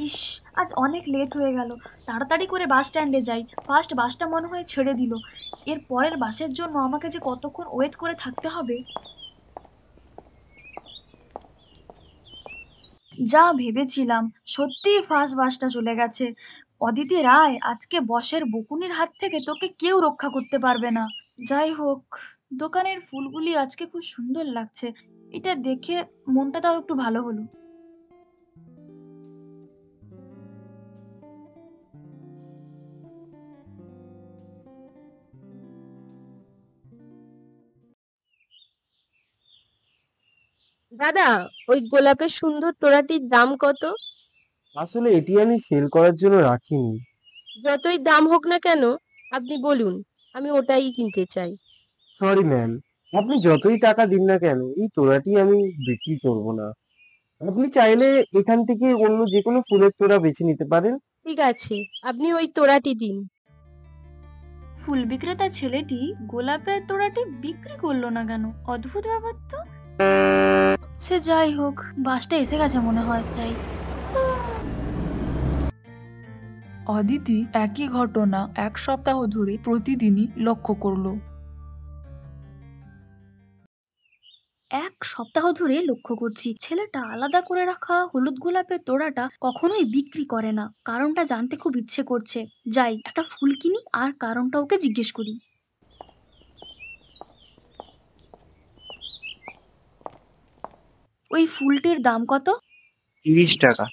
ইস, আজ অনেক লেট হয়ে গেল। তাড়াতাড়ি করে বাস স্ট্যান্ডে যাই। ফার্স্ট বাসটা মনে হয় ছেড়ে দিল। এর পরের বাসের জন্য আমাকে যে কতক্ষণ ওয়েট করে থাকতে হবে। যা ভেবেছিলাম সত্যিই ফার্স্ট বাসটা চলে গেছে। অদিতি রায়, আজকে বসের বকুনির হাত থেকে তোকে কেউ রক্ষা করতে পারবে না। যাই হোক, দোকানের ফুলগুলি আজকে খুব সুন্দর লাগছে। এটা দেখে মনটা তাও একটু ভালো হলো। দাদা, ওই গোলাপের সুন্দর তোড়াটির দাম কত? আসলে এটি আমি সেল করার জন্য রাখিনি। যতই দাম হোক না কেন, আপনি বলুন, আমি ওটাই কিনতে চাই। সরি ম্যাম, আপনি যতই টাকা দিন না কেন এই তোড়াটি আমি বিক্রি করব না। আপনি চাইলে এখান থেকে অন্য যে কোনো ফুলের তোড়া বেছে নিতে পারেন। ঠিক আছে, আপনি ওই তোড়াটি দিন। ফুল বিক্রেতা ছেলেটি গোলাপের তোড়াটি বিক্রি করলো না কেন? অদ্ভুত ব্যাপার তো। সে যাই হোক, বাসটা এসে গেছে মনে হয়, যাই। অদিতি একই ঘটনা 1 সপ্তাহ ধরে প্রতিদিনই লক্ষ্য করলো। 1 সপ্তাহ ধরে লক্ষ্য করছি ছেলেটা আলাদা করে রাখা হলুদ গোলাপের তোড়াটা কখনোই বিক্রি করে না। কারণটা জানতে খুব ইচ্ছে করছে। যাই, একটা ফুল কিনি আর কারণটা ওকে জিজ্ঞেস করি। ওই ফুলটির দাম কত? 30 টাকা।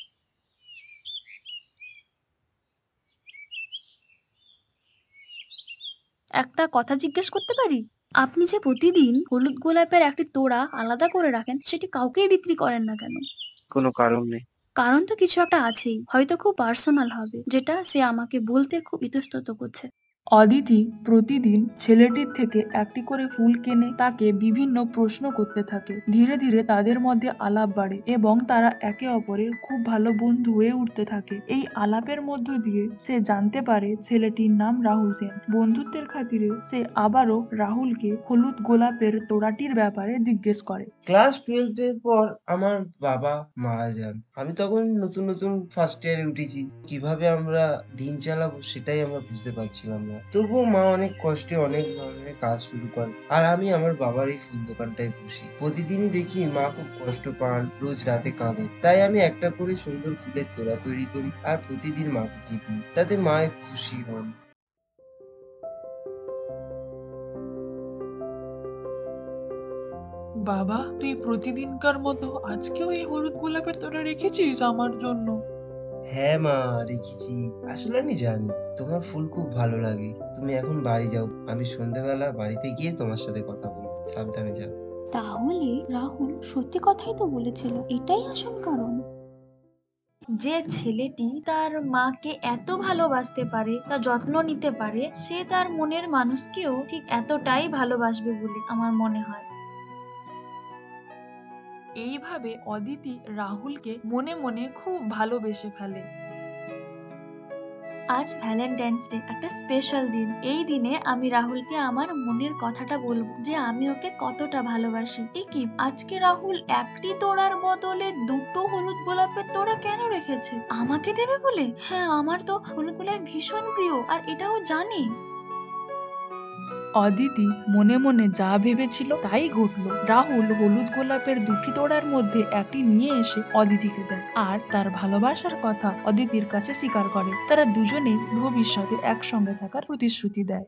একটা কথা জিজ্ঞেস করতে পারি? আপনি যে প্রতিদিন হলুদ গোলাপের একটি তোড়া আলাদা করে রাখেন, সেটি কাউকেই বিক্রি করেন না কেন? কোনো কারণ নেই। কারণ তো কিছু একটা আছেই, হয়তো খুব পার্সোনাল হবে, যেটা সে আমাকে বলতে খুব ইতস্তত করছে। অদিতি প্রতিদিন ছেলেটির থেকে একটি করে ফুল কেনে, তাকে বিভিন্ন প্রশ্ন করতে থাকে। ধীরে ধীরে তাদের মধ্যে আলাপ বাড়ে এবং তারা একে অপরের খুব ভালো বন্ধু হয়ে উঠতে থাকে। এই আলাপের মধ্য দিয়ে সে জানতে পারে ছেলেটির নাম রাহুল সেন। বন্ধুত্বের খাতিরে সে আবারও রাহুলকে হলুদ গোলাপের তোড়াটির ব্যাপারে জিজ্ঞেস করে। ক্লাস 12 এর পর আমার বাবা মারা যান। আমি তখন নতুন নতুন ফার্স্ট ইয়ারে উঠেছি। কিভাবে আমরা দিন চালাবো সেটাই আমরা বুঝতে পারছিলাম না। তবুও মা অনেক কষ্টে অনেক ধরনের কাজ শুরু করে। আর আমি আমার বাবার এই ফুল দোকানটায় বসি। প্রতিদিনই দেখি মা খুব কষ্ট পান, রোজ রাতে কাঁদেন। তাই আমি একটা করে সুন্দর ফুলের তোড়া তৈরি করি আর প্রতিদিন মাকে দিই। তাতে মা খুশি হন। বাবা, তুই প্রতিদিনকার মতো আজকেও এই হলুদ গোলাপের তোড়া রেখেছিস আমার জন্য? হ্যাঁ মা, রেখেছি। আসলে আমি জানি তোমার ফুল খুব ভালো লাগে। তুমি এখন বাড়ি যাও, আমি সন্ধ্যেবেলা বাড়িতে গিয়ে তোমার সাথে কথা বলবো। সাবধানে যাও। তাহলে রাহুল সত্যি কথাই তো বলেছিল, এটাই আসল কারণ। যে ছেলেটি তার মাকে এত ভালোবাসতে পারে, তার যত্ন নিতে পারে, সে তার মনের মানুষকেও ঠিক এতটাই ভালোবাসবে বলে আমার মনে হয়। এইভাবে অদিতি রাহুলকে মনে মনে খুব ভালোবেসে ফেলে। আজ ভ্যালেন্টাইন্স ডে, একটা স্পেশাল দিন। এই দিনে আমি রাহুলকে আমার মনের কথাটা বলবো, যে আমি ওকে কতটা ভালোবাসি। কি আজকে রাহুল একটি তোড়ার বদলে দুটো হলুদ গোলাপের তোড়া কেন রেখেছে? আমাকে দেবে বলে? হ্যাঁ, আমার তো হলুদ গোলাপ ভীষণ প্রিয়, আর এটাও জানি। অদিতি মনে মনে যা ভেবেছিল তাই ঘটলো। রাহুল হলুদ গোলাপের দুটি তোড়ার মধ্যে একটি নিয়ে এসে অদিতিকে দেয় আর তার ভালোবাসার কথা অদিতির কাছে স্বীকার করে। তারা দুজনেই ভবিষ্যতে একসঙ্গে থাকার প্রতিশ্রুতি দেয়।